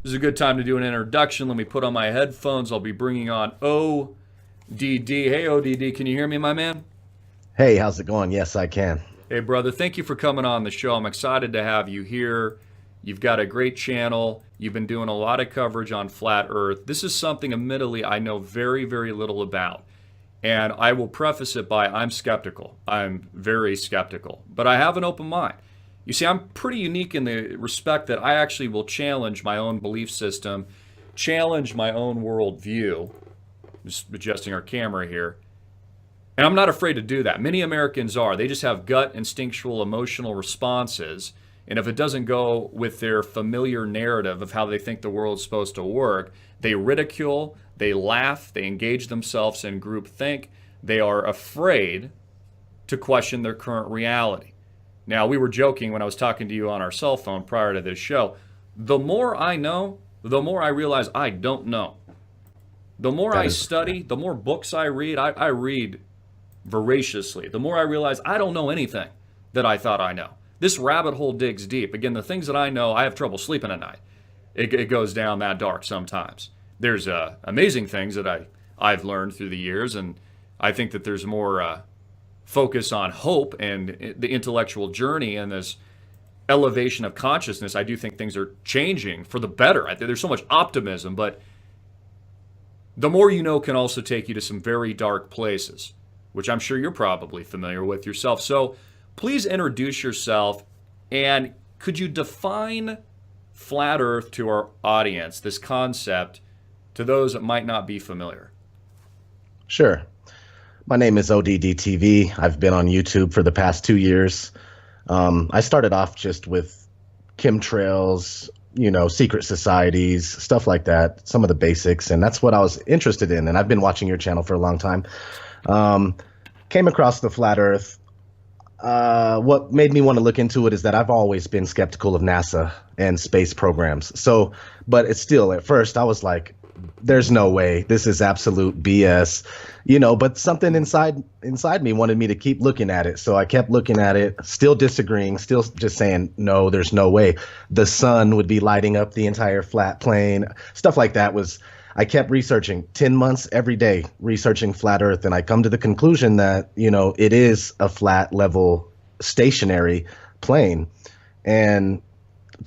This is a good time to do an introduction. Let me put on my headphones. I'll be bringing on ODD. Hey, ODD, can you hear me, my man? Hey, how's it going? Yes, I can. Hey, brother, thank you for coming on the show. I'm excited to have you here. You've got a great channel. You've been doing a lot of coverage on Flat Earth. This is something, admittedly, I know very, very little about. And I will preface it by I'm skeptical. I'm very skeptical. But I have an open mind. You see, I'm pretty unique in the respect that I actually will challenge my own belief system, challenge my own worldview. Just adjusting our camera here. And I'm not afraid to do that. Many Americans are. They just have gut, instinctual, emotional responses. And if it doesn't go with their familiar narrative of how they think the world's supposed to work, they ridicule, they laugh, they engage themselves in groupthink. They are afraid to question their current reality. Now, we were joking when I was talking to you on our cell phone prior to this show. The more I know, the more I realize I don't know. The more I study, the more books I read, I read voraciously. The more I realize I don't know anything that I thought I know. This rabbit hole digs deep. Again, the things that I know, I have trouble sleeping at night. It goes down that dark sometimes. There's amazing things that I've learned through the years, and I think that there's more focus on hope and the intellectual journey and this elevation of consciousness. I do think things are changing for the better. There's so much optimism, but the more you know can also take you to some very dark places, which I'm sure you're probably familiar with yourself. So please introduce yourself, and could you define flat Earth to our audience, this concept, to those that might not be familiar? Sure. My name is ODDTV. I've been on YouTube for the past 2 years. I started off just with chemtrails, secret societies, stuff like that, some of the basics, and that's what I was interested in. And I've been watching your channel for a long time. Came across the flat Earth. What made me want to look into it is that I've always been skeptical of NASA and space programs. So, but it's still, at first I was like, there's no way, this is absolute BS, but something inside me wanted me to keep looking at it. So I kept looking at it, still disagreeing, still just saying, no, there's no way. The sun would be lighting up the entire flat plane. Stuff like that I kept researching 10 months every day, researching flat Earth. And I come to the conclusion that, it is a flat level stationary plane. And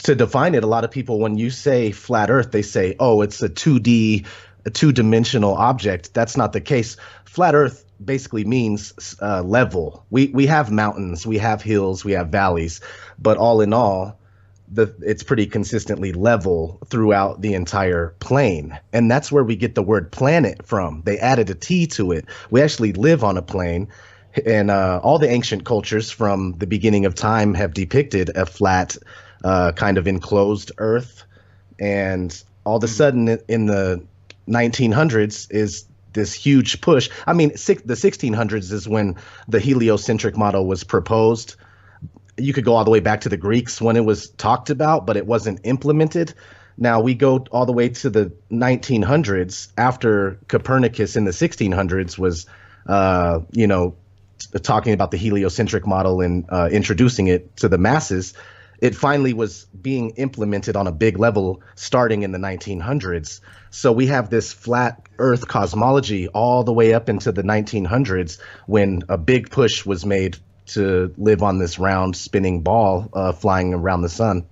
to define it, a lot of people, when you say flat Earth, they say, oh, it's a 2D, a two-dimensional object. That's not the case. Flat Earth basically means level. We have mountains, we have hills, we have valleys, but all in all, it's pretty consistently level throughout the entire plane. And that's where we get the word planet from. They added a T to it. We actually live on a plane. And all the ancient cultures from the beginning of time have depicted a flat kind of enclosed Earth. And all of a sudden in the 1900s is this huge push. I mean, the 1600s is when the heliocentric model was proposed. You could go all the way back to the Greeks when it was talked about, but it wasn't implemented. Now we go all the way to the 1900s after Copernicus in the 1600s was, talking about the heliocentric model and introducing it to the masses. It finally was being implemented on a big level starting in the 1900s. So we have this flat Earth cosmology all the way up into the 1900s when a big push was made to live on this round spinning ball flying around the sun.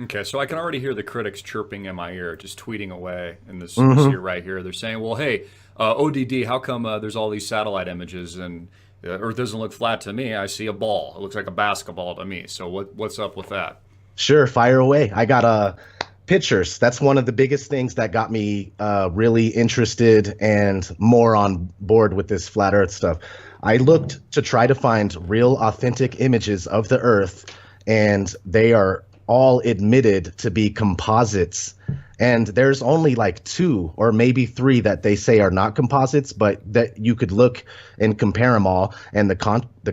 Okay, so I can already hear the critics chirping in my ear, just tweeting away in this sphere right here. They're saying, well, hey, ODD, how come there's all these satellite images and Earth doesn't look flat to me? I see a ball. It looks like a basketball to me. So what's up with that? Sure, fire away. I got pictures. That's one of the biggest things that got me really interested and more on board with this flat Earth stuff. I looked to try to find real authentic images of the Earth, and they are all admitted to be composites. And there's only like 2 or maybe 3 that they say are not composites, but that you could look and compare them all. And the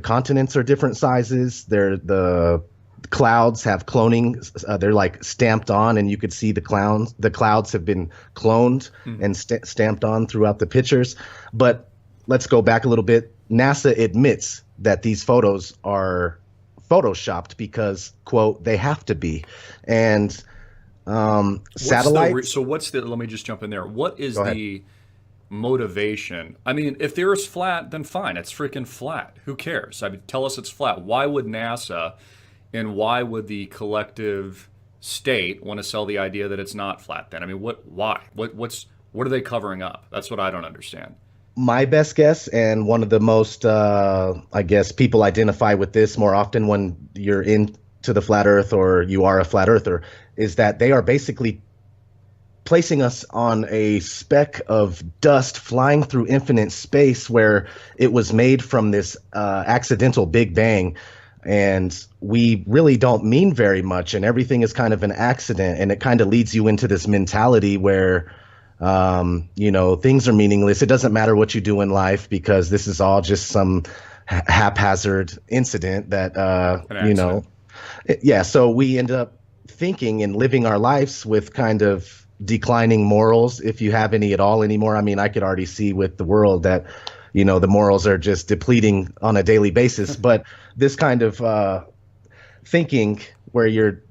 continents are different sizes. The clouds have cloning. They're like stamped on, and you could see the clouds have been cloned and stamped on throughout the pictures. But let's go back a little bit. NASA admits that these photos are photoshopped because, quote, they have to be. And Satellites. So what's the? Let me just jump in there. What is Go ahead. the motivation? I mean, if the Earth's flat, then fine, it's freaking flat. Who cares? I mean, tell us it's flat. Why would NASA and why would the collective state want to sell the idea that it's not flat? Then I mean, what? Why? What are they covering up? That's what I don't understand. My best guess, and one of the most, I guess, people identify with this more often when you're into the flat Earth or you are a flat earther, is that they are basically placing us on a speck of dust flying through infinite space where it was made from this accidental Big Bang. And we really don't mean very much, and everything is kind of an accident. And it kind of leads you into this mentality where, things are meaningless. It doesn't matter what you do in life because this is all just some haphazard incident that, yeah. So we end up thinking and living our lives with kind of declining morals, if you have any at all anymore. I mean, I could already see with the world that, the morals are just depleting on a daily basis. But this kind of thinking where you're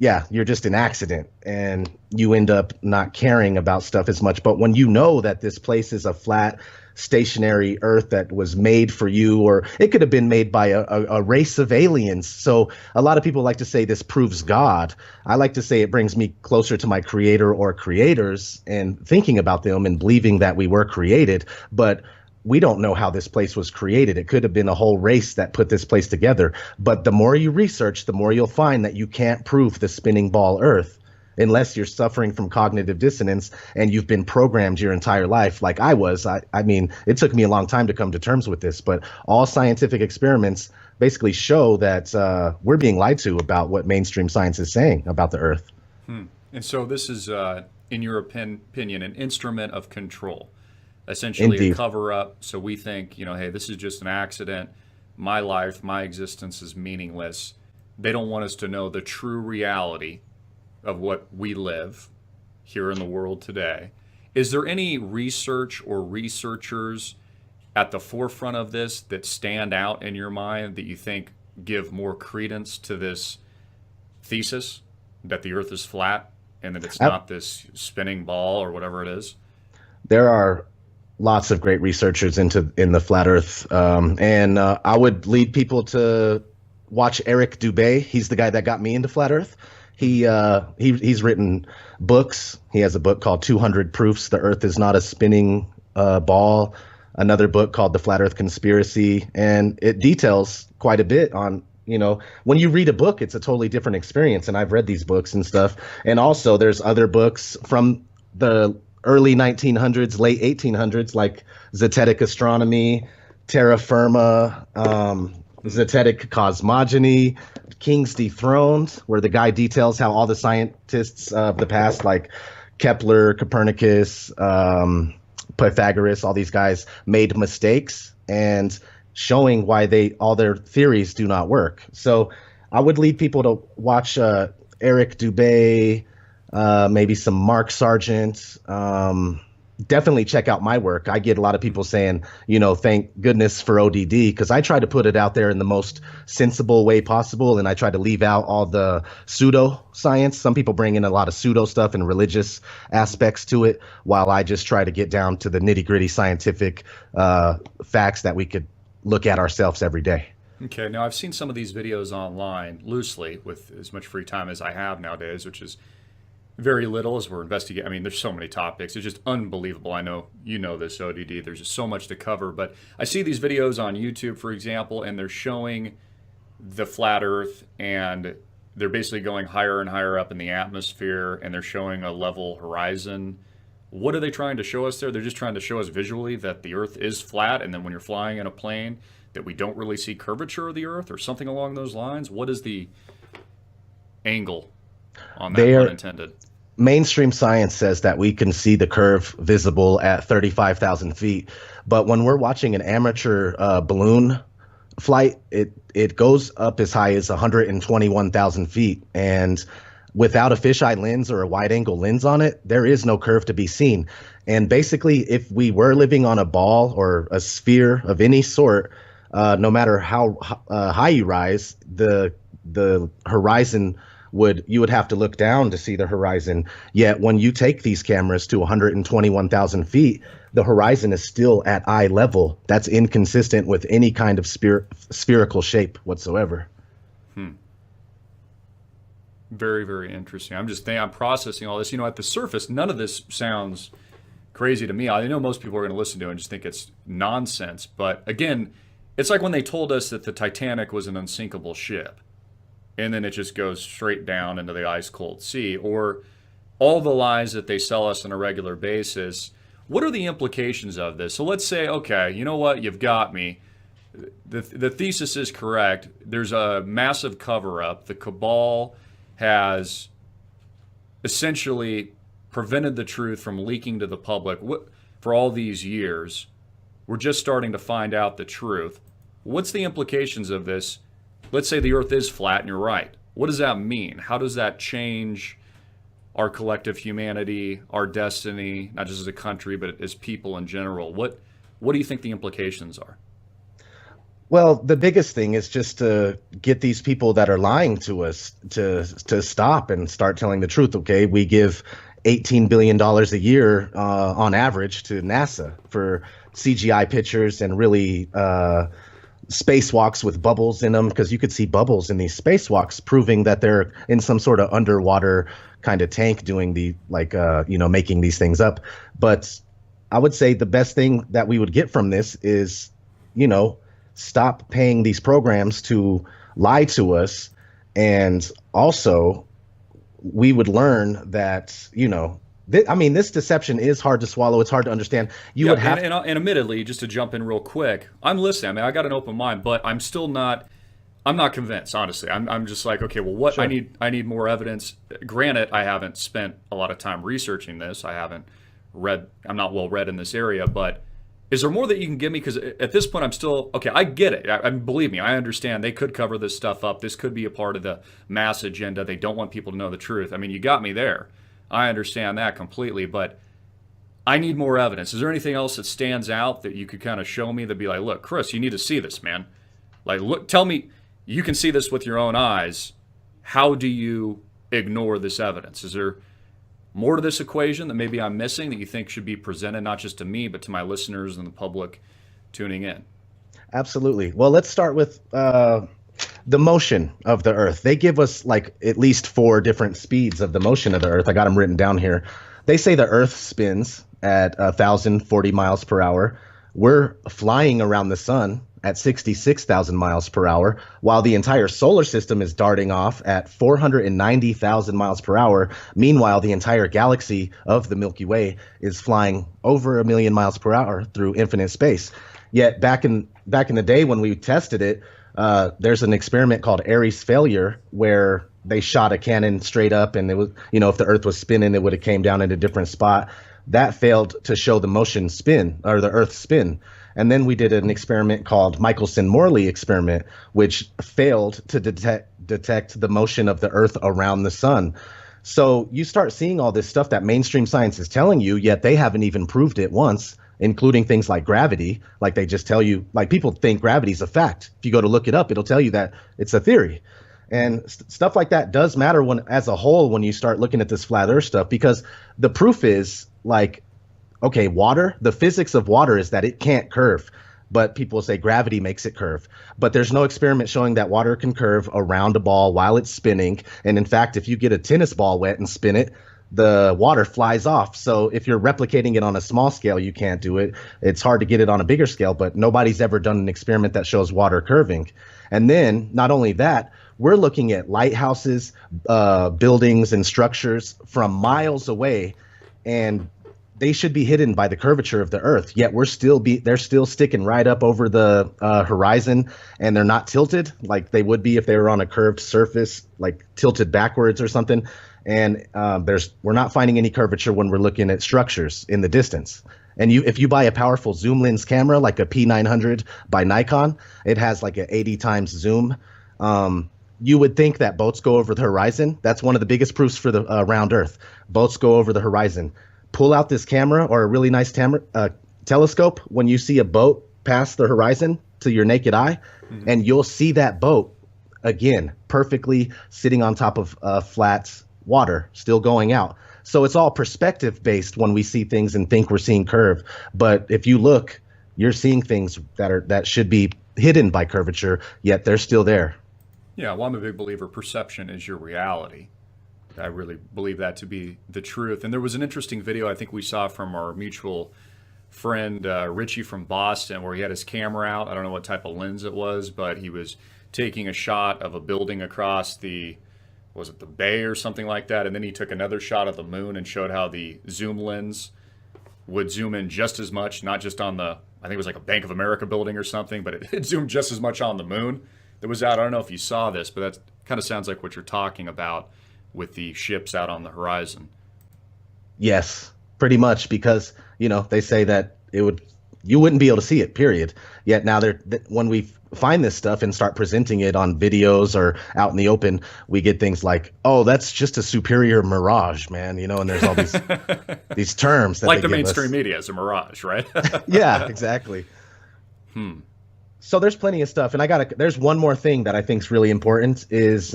just an accident and you end up not caring about stuff as much. But when you know that this place is a flat, stationary Earth that was made for you, or it could have been made by a race of aliens. So a lot of people like to say this proves God. I like to say it brings me closer to my creator or creators and thinking about them and believing that we were created. But we don't know how this place was created. It could have been a whole race that put this place together. But the more you research, the more you'll find that you can't prove the spinning ball Earth unless you're suffering from cognitive dissonance and you've been programmed your entire life like I was. I mean, it took me a long time to come to terms with this, but all scientific experiments basically show that we're being lied to about what mainstream science is saying about the Earth. And so this is, in your opinion, an instrument of control. Essentially Indeed. A cover up, so we think, hey, this is just an accident. My life, my existence is meaningless. They don't want us to know the true reality of what we live here in the world today. Is there any research or researchers at the forefront of this that stand out in your mind that you think give more credence to this thesis that the Earth is flat and that it's not this spinning ball or whatever it is? There are lots of great researchers in the flat Earth, and I would lead people to watch Eric Dubay. He's the guy that got me into flat Earth. He's written books. He has a book called 200 Proofs the Earth is Not a Spinning Ball. Another book called The Flat Earth Conspiracy, and it details quite a bit on. When you read a book, it's a totally different experience. And I've read these books and stuff. And also, there's other books from the early 1900s, late 1800s, like Zetetic Astronomy, Terra Firma, Zetetic Cosmogony, Kings Dethroned, where the guy details how all the scientists of the past, like Kepler, Copernicus, Pythagoras, all these guys made mistakes and showing why all their theories do not work. So I would lead people to watch Eric Dubay, maybe some Mark Sargent. Definitely check out my work. I get a lot of people saying, thank goodness for ODD, because I try to put it out there in the most sensible way possible, and I try to leave out all the pseudo science. Some people bring in a lot of pseudo stuff and religious aspects to it, while I just try to get down to the nitty gritty scientific facts that we could look at ourselves every day. Okay, now I've seen some of these videos online loosely with as much free time as I have nowadays, which is very little as we're investigating. I mean, there's so many topics. It's just unbelievable. I know you know this, ODD. There's just so much to cover. But I see these videos on YouTube, for example, and they're showing the flat Earth, and they're basically going higher and higher up in the atmosphere, and they're showing a level horizon. What are they trying to show us there? They're just trying to show us visually that the Earth is flat, and then when you're flying in a plane, that we don't really see curvature of the Earth or something along those lines. What is the angle on that, pun intended? Mainstream science says that we can see the curve visible at 35,000 feet. But when we're watching an amateur balloon flight, it goes up as high as 121,000 feet. And without a fisheye lens or a wide angle lens on it, there is no curve to be seen. And basically, if we were living on a ball or a sphere of any sort, no matter how high you rise, the horizon you would have to look down to see the horizon. Yet when you take these cameras to 121,000 feet, the horizon is still at eye level. That's inconsistent with any kind of spherical shape whatsoever. Very, very interesting. I'm processing all this. At the surface, none of this sounds crazy to me. I know most people are going to listen to it and just think it's nonsense. But again, it's like when they told us that the Titanic was an unsinkable ship, and then it just goes straight down into the ice cold sea, or all the lies that they sell us on a regular basis. What are the implications of this? So let's say, okay, you know what? You've got me. The thesis is correct. There's a massive cover-up. The cabal has essentially prevented the truth from leaking to the public for all these years. We're just starting to find out the truth. What's the implications of this? Let's say the earth is flat and you're right. What does that mean? How does that change our collective humanity, our destiny, not just as a country, but as people in general? What do you think the implications are? Well, the biggest thing is just to get these people that are lying to us to stop and start telling the truth. Okay, we give $18 billion a year on average to NASA for CGI pictures and really spacewalks with bubbles in them, because you could see bubbles in these spacewalks proving that they're in some sort of underwater kind of tank doing making these things up. But I would say the best thing that we would get from this is, stop paying these programs to lie to us. And also we would learn that, this deception is hard to swallow. It's hard to understand. And admittedly, just to jump in real quick, I'm listening. I got an open mind, but I'm not convinced, honestly. I'm just like, okay, well, what? Sure. I need more evidence. Granted, I haven't spent a lot of time researching this. I'm not well read in this area, but is there more that you can give me? Because at this point, I'm still, okay, I get it. Believe me, I understand. They could cover this stuff up. This could be a part of the mass agenda. They don't want people to know the truth. You got me there. I understand that completely, but I need more evidence. Is there anything else that stands out that you could kind of show me that'd be like, look, Chris, you need to see this, man. Like, look, tell me, you can see this with your own eyes. How do you ignore this evidence? Is there more to this equation that maybe I'm missing that you think should be presented not just to me, but to my listeners and the public tuning in? Absolutely. Well, let's start with the motion of the Earth. They give us like at least 4 different speeds of the motion of the Earth. I got them written down here. They say the Earth spins at 1,040 miles per hour. We're flying around the sun at 66,000 miles per hour, while the entire solar system is darting off at 490,000 miles per hour. Meanwhile, the entire galaxy of the Milky Way is flying over 1 million miles per hour through infinite space. Yet back in the day when we tested it, there's an experiment called Ares failure, where they shot a cannon straight up, and it was, if the Earth was spinning, it would have came down in a different spot. That failed to show the motion spin, or the Earth spin. And then we did an experiment called Michelson-Morley experiment, which failed to detect the motion of the Earth around the sun. So you start seeing all this stuff that mainstream science is telling you, yet they haven't even proved it once, including things like gravity. Like, they just tell you, like, people think gravity is a fact. If you go to look it up, it'll tell you that it's a theory. And stuff like that does matter as a whole when you start looking at this flat Earth stuff, because the proof is like, okay, water, the physics of water is that it can't curve, but people say gravity makes it curve. But there's no experiment showing that water can curve around a ball while it's spinning. And in fact, if you get a tennis ball wet and spin it, the water flies off. So if you're replicating it on a small scale, you can't do it. It's hard to get it on a bigger scale, but nobody's ever done an experiment that shows water curving. And then not only that, we're looking at lighthouses, buildings and structures from miles away, and they should be hidden by the curvature of the Earth. Yet they're still sticking right up over the horizon, and they're not tilted like they would be if they were on a curved surface, like tilted backwards or something. And we're not finding any curvature when we're looking at structures in the distance. And if you buy a powerful zoom lens camera like a P900 by Nikon, it has like an 80 times zoom. You would think that boats go over the horizon. That's one of the biggest proofs for the round Earth. Boats go over the horizon. Pull out this camera or a really nice telescope when you see a boat pass the horizon to your naked eye, and you'll see that boat again, perfectly sitting on top of flat water, still going out. So it's all perspective based when we see things and think we're seeing curve. But if you look, you're seeing things that should be hidden by curvature, yet they're still there. Yeah, well, I'm a big believer perception is your reality. I really believe that to be the truth. And there was an interesting video I think we saw from our mutual friend Richie from Boston where he had his camera out. I don't know what type of lens it was, but he was taking a shot of a building across the, was it the bay or something like that? And then he took another shot of the moon and showed how the zoom lens would zoom in just as much, not just on the, I think it was like a Bank of America building or something, but it zoomed just as much on the moon that was out. I don't know if you saw this, but that kind of sounds like what you're talking about with the ships out on the horizon. Yes, pretty much, because they say that you wouldn't be able to see it, period. Yet now when we find this stuff and start presenting it on videos or out in the open, we get things like, oh, that's just a superior mirage, man, and there's all these these terms that like they the give mainstream us. media is a mirage, right? Yeah, exactly. So there's plenty of stuff, and there's one more thing that I think is really important is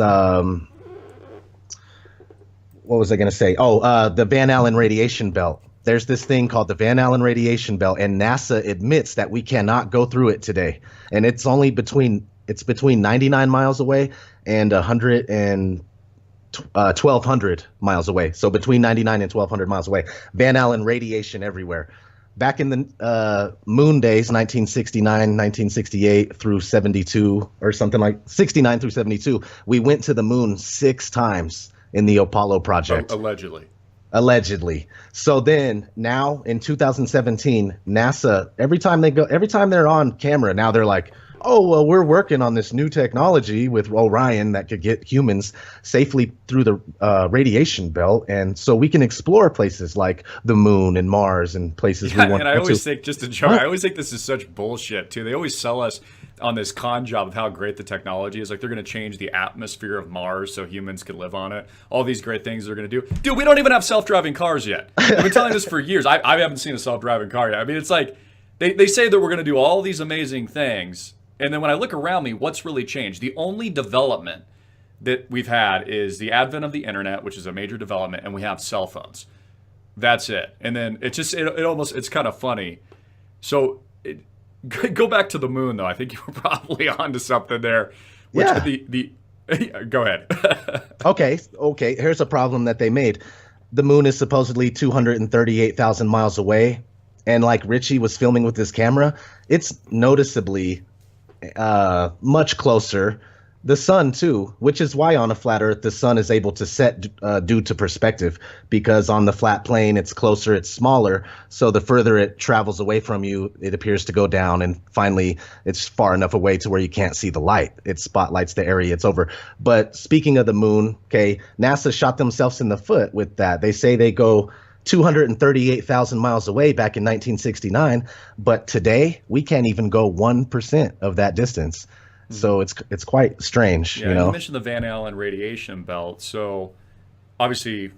what was I going to say? Oh, the Van Allen radiation belt. There's this thing called the Van Allen radiation belt, and NASA admits that we cannot go through it today. And it's only between 99 miles away and 1,200 miles away. So between 99 and 1,200 miles away. Van Allen radiation everywhere. Back in the moon days, 1969, 1968 through 72, or something like 69 through 72, we went to the moon 6 times in the Apollo project. Allegedly. So then now in 2017, NASA, every time they're on camera, now they're like, oh, well, we're working on this new technology with Orion that could get humans safely through the radiation belt. And so we can explore places like the moon and Mars and places we want to go to. And I always think, just a joke, I always think this is such bullshit, too. They always sell us on this con job of how great the technology is. Like, they're going to change the atmosphere of Mars so humans can live on it. All these great things they're going to do. Dude, we don't even have self-driving cars yet. I've been telling this for years. I haven't seen a self-driving car yet. I mean, it's like, they say that we're going to do all these amazing things. And then when I look around me, what's really changed? The only development that we've had is the advent of the internet, which is a major development, and we have cell phones. That's it. And then it's kind of funny. So go back to the moon, though. I think you were probably onto something there. Which go ahead. Okay. Here's a problem that they made. The moon is supposedly 238,000 miles away. And like Richie was filming with his camera, it's noticeably much closer. The sun too, which is why on a flat Earth the sun is able to set due to perspective, because on the flat plane it's closer, it's smaller, so the further it travels away from you, it appears to go down, and finally it's far enough away to where you can't see the light. It spotlights the area it's over. But speaking of the moon, okay, NASA shot themselves in the foot with that. They say they go 238,000 miles away back in 1969, but today we can't even go 1% of that distance. So it's quite strange, Yeah, you mentioned the Van Allen radiation belt. So obviously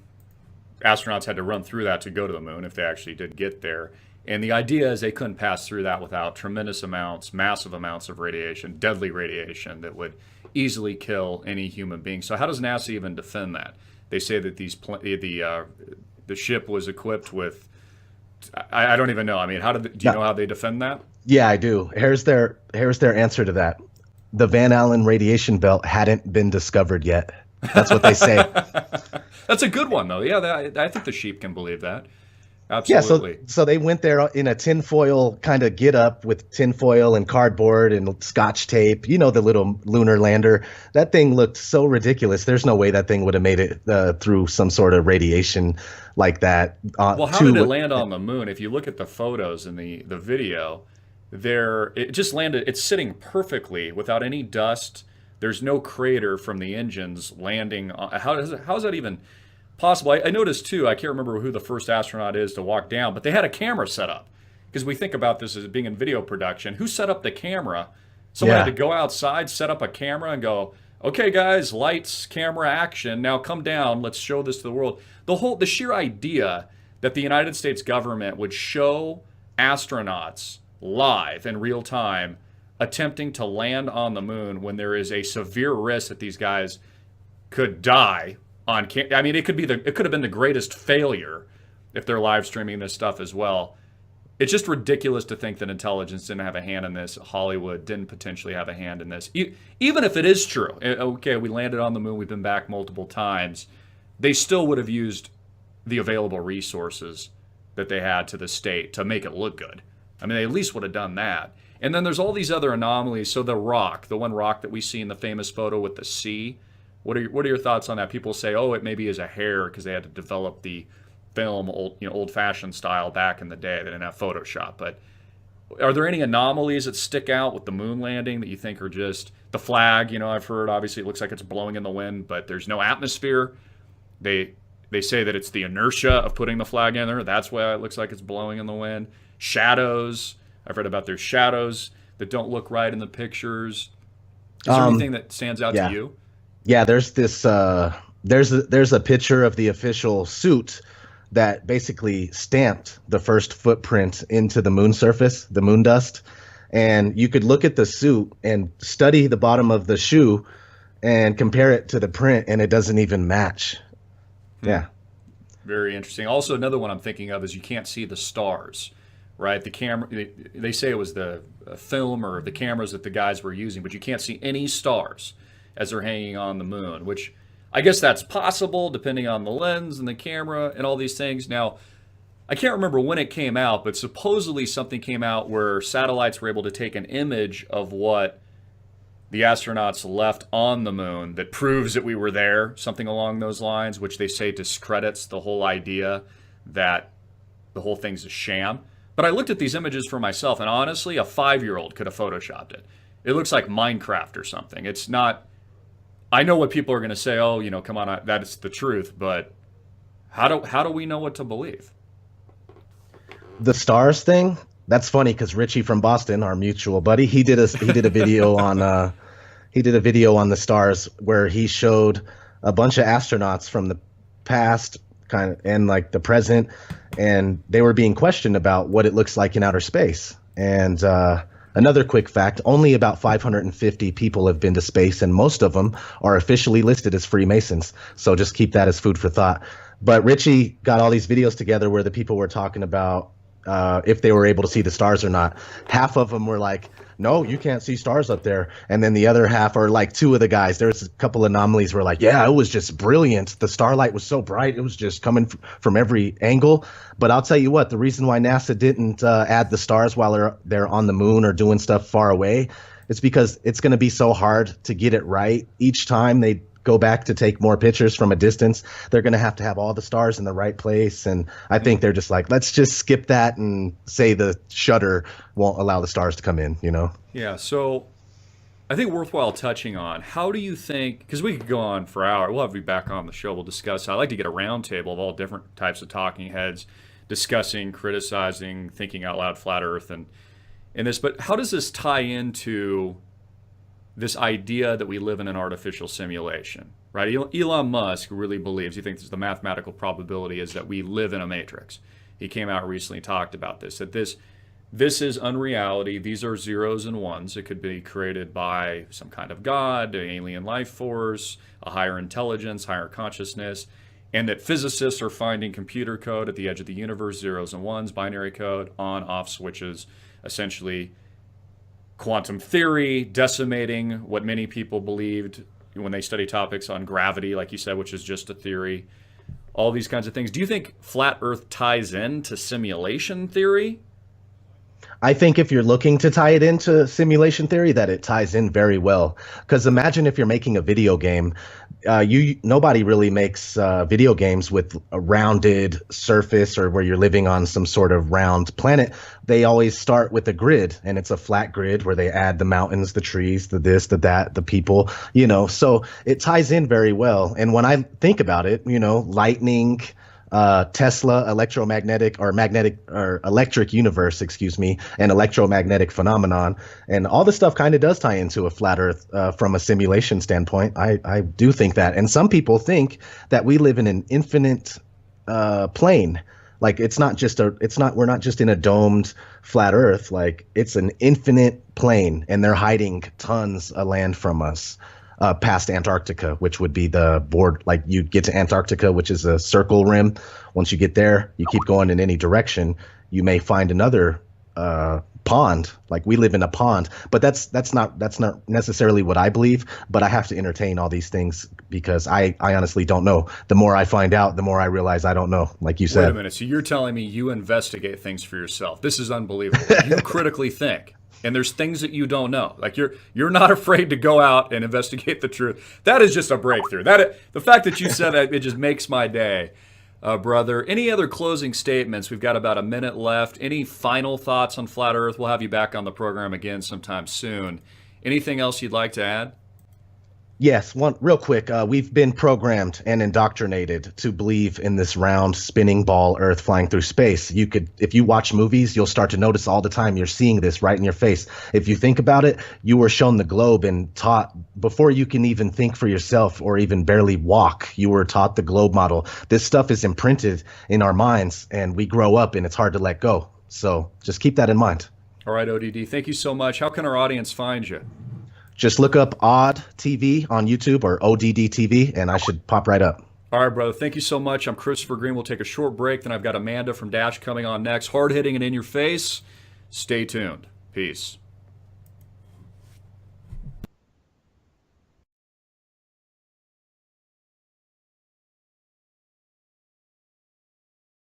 astronauts had to run through that to go to the moon if they actually did get there. And the idea is they couldn't pass through that without tremendous amounts, massive amounts of radiation, deadly radiation that would easily kill any human being. So how does NASA even defend that? They say that the ship was equipped with, I don't even know. I mean, do you know how they defend that? Yeah, I do. Here's their answer to that. The Van Allen radiation belt hadn't been discovered yet. That's what they say. That's a good one, though. Yeah, I think the sheep can believe that. Absolutely. Yeah, so they went there in a tinfoil kind of get up with tinfoil and cardboard and scotch tape. The little lunar lander. That thing looked so ridiculous. There's no way that thing would have made it through some sort of radiation like that. Well, how did it land on the moon? If you look at the photos and the video, it just landed. It's sitting perfectly without any dust. There's no crater from the engines landing. How is that even possible? I noticed too, I can't remember who the first astronaut is to walk down, but they had a camera set up. Because we think about this as being in video production. Who set up the camera? Someone had to go outside, set up a camera, and go, okay, guys, lights, camera, action. Now come down. Let's show this to the world. The sheer idea that the United States government would show astronauts live in real time attempting to land on the moon when there is a severe risk that these guys could die on I mean, it could have been the greatest failure if they're live streaming this stuff as well. It's just ridiculous to think that intelligence didn't have a hand in this. Hollywood didn't potentially have a hand in this. Even if it is true, okay, we landed on the moon, we've been back multiple times, they still would have used the available resources that they had to the state to make it look good. I mean, they at least would have done that. And then there's all these other anomalies. So the one rock that we see in the famous photo with the sea, what are your thoughts on that? People say, oh, it maybe is a hair because they had to develop the film old-fashioned style back in the day. They didn't have Photoshop. But are there any anomalies that stick out with the moon landing that you think are just the flag? I've heard obviously it looks like it's blowing in the wind, but there's no atmosphere. They say that it's the inertia of putting the flag in there. That's why it looks like it's blowing in the wind. Shadows. I've read about there's shadows that don't look right in the pictures. Is there anything that stands out to you? Yeah, there's this. There's a picture of the official suit that basically stamped the first footprint into the moon surface, the moon dust. And you could look at the suit and study the bottom of the shoe and compare it to the print, and it doesn't even match. Yeah. Very interesting. Also, another one I'm thinking of is you can't see the stars, right? The camera, they say it was the film or the cameras that the guys were using, but you can't see any stars as they're hanging on the moon, which I guess that's possible depending on the lens and the camera and all these things. Now, I can't remember when it came out, but supposedly something came out where satellites were able to take an image of what the astronauts left on the moon that proves that we were there, something along those lines, which they say discredits the whole idea that the whole thing's a sham. But I looked at these images for myself, and honestly, a 5-year-old could have photoshopped it. It looks like Minecraft or something. It's not... I know what people are going to say, oh, come on, that's the truth, but how do we know what to believe? The stars thing, that's funny because Richie from Boston, our mutual buddy, he did a video on the stars where he showed a bunch of astronauts from the past and like the present, and they were being questioned about what it looks like in outer space. And another quick fact, only about 550 people have been to space, and most of them are officially listed as Freemasons. So just keep that as food for thought. But Richie got all these videos together where the people were talking about if they were able to see the stars or not. Half of them were like, no, you can't see stars up there. And then the other half are like two of the guys. There's a couple anomalies where like, yeah, it was just brilliant. The starlight was so bright. It was just coming from every angle. But I'll tell you what, the reason why NASA didn't add the stars while they're on the moon or doing stuff far away, it's because it's going to be so hard to get it right. Each time they go back to take more pictures from a distance, they're going to have all the stars in the right place. And I think they're just like, let's just skip that and say the shutter won't allow the stars to come in, Yeah, so I think worthwhile touching on, how do you think, because we could go on for hours, we'll have you back on the show, we'll discuss. I like to get a roundtable of all different types of talking heads discussing, criticizing, thinking out loud, flat earth and this, but how does this tie into this idea that we live in an artificial simulation, right? Elon Musk really believes, he thinks the mathematical probability is that we live in a matrix. He came out recently, talked about this, that this is unreality. These are zeros and ones. It could be created by some kind of God, an alien life force, a higher intelligence, higher consciousness, and that physicists are finding computer code at the edge of the universe, zeros and ones, binary code, on, off switches, essentially quantum theory decimating what many people believed when they study topics on gravity, like you said, which is just a theory, all these kinds of things. Do you think flat earth ties into simulation theory? I think if you're looking to tie it into simulation theory, that it ties in very well. Because imagine if you're making a video game, nobody really makes video games with a rounded surface or where you're living on some sort of round planet. They always start with a grid, and it's a flat grid where they add the mountains, the trees, the this, the that, the people, so it ties in very well. And when I think about it, lightning, Tesla, electromagnetic or magnetic or electric universe, and electromagnetic phenomenon, and all this stuff kind of does tie into a flat earth from a simulation standpoint. I do think that. And some people think that we live in an infinite plane Like we're not just in a domed flat Earth. Like it's an infinite plane, and they're hiding tons of land from us, past Antarctica, which would be the board. Like you get to Antarctica, which is a circle rim. Once you get there, you keep going in any direction, you may find another pond. Like we live in a pond, but that's not necessarily what I believe. But I have to entertain all these things because I honestly don't know. The more I find out, the more I realize I don't know. Like you said. Wait a minute. So you're telling me you investigate things for yourself? This is unbelievable. You critically think, and there's things that you don't know. Like you're not afraid to go out and investigate the truth. That is just a breakthrough. The fact that you said that, it just makes my day. Brother, any other closing statements? We've got about a minute left. Any final thoughts on Flat Earth? We'll have you back on the program again sometime soon. Anything else you'd like to add? Yes, one real quick. We've been programmed and indoctrinated to believe in this round spinning ball Earth flying through space. If you watch movies, you'll start to notice all the time you're seeing this right in your face. If you think about it, you were shown the globe and taught before you can even think for yourself or even barely walk. You were taught the globe model. This stuff is imprinted in our minds, and we grow up, and it's hard to let go. So just keep that in mind. All right, ODD, thank you so much. How can our audience find you? Just look up Odd TV on YouTube or ODD TV, and I should pop right up. All right, brother. Thank you so much. I'm Christopher Green. We'll take a short break. Then I've got Amanda from Dash coming on next. Hard hitting and in your face. Stay tuned. Peace.